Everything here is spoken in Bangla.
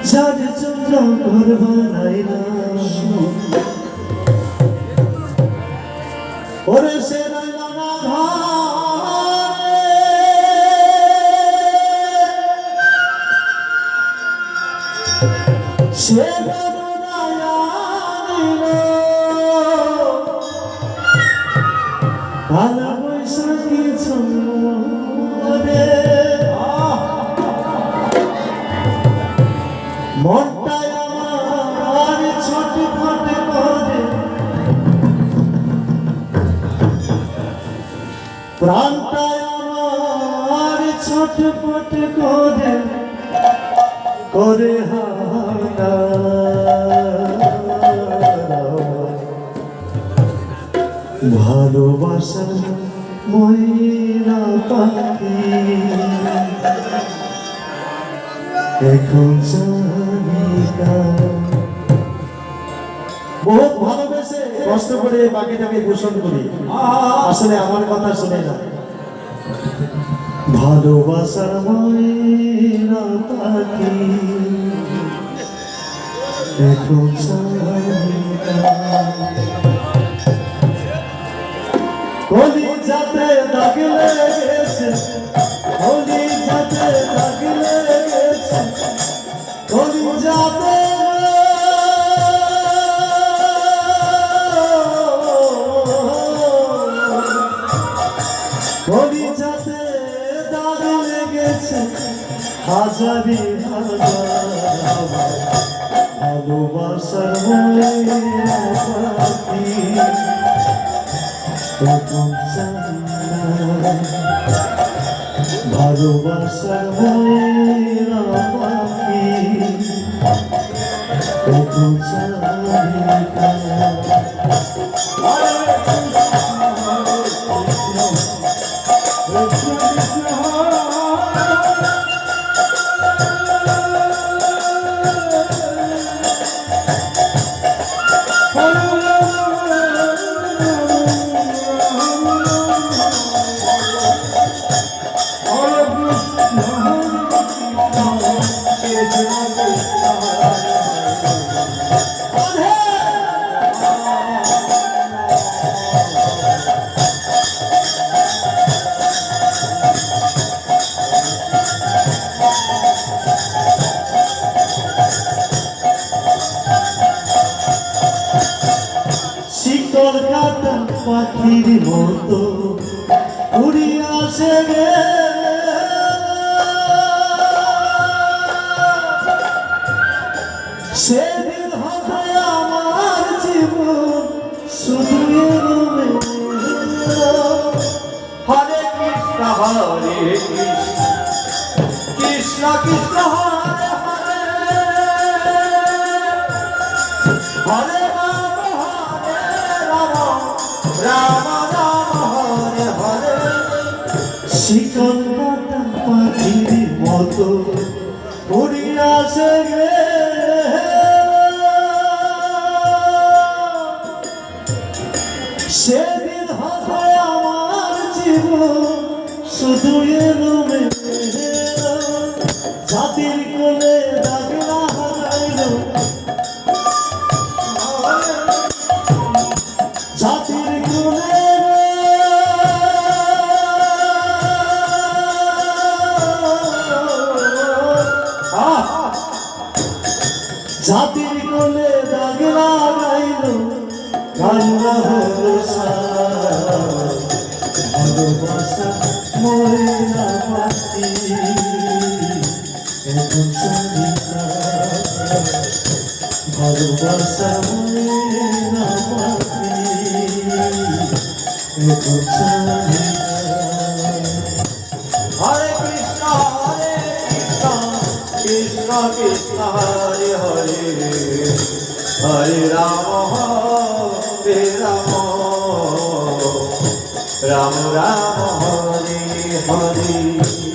যার জন্য ঘর বানাইলাম ওরে সে রইলো না ঘরে সে ভালো বৈশাখী ছন্দে মনটাই আমার ছটফট করে প্রাণটাই আমার ছটফট করে করে হানা ভালোবাসার ময়না পাখি এখন বহুত ভালোবেসে কষ্ট করে পাখিটাকে পোষণ করি আসলে আমার কথা শুনে না ভালোবাসার ময়না পাখি এখন কলি যাতে দাগ লেগেছে কলি যাতে দাগ লেগেছে কলি যাতে কলি যাতে দাগ লেগেছে হাজারি হাজার ভালোবাসার ময়না পাখি ভালোবাসার ময়না পাখি শিকল কাটা পাখির মতো উড়িয়া আসে রে সেদিন হবে আমার জীবন শুধু এরমে হরে কৃষ্ণ কৃষ্ণ কৃষ্ণ হরে হরে রাম রাম হরে হরে শিকল কাটা পাখির মতো উড়িয়া আসে রে সেদিন হবে আমার জীবন শুধু এরমে জাতির কোলে দাগ না হারাইল জাতির কোলে জাতির কোলে দাগ লাগাইল কান্না হলো ভালোবাসা ময়না পাখি এখন ভালোবাসা ময়না পাখি এখন হরে কৃষ্ণ কৃষ্ণ কৃষ্ণ হরে হরে হরে রাম রাম রাম হরে হরে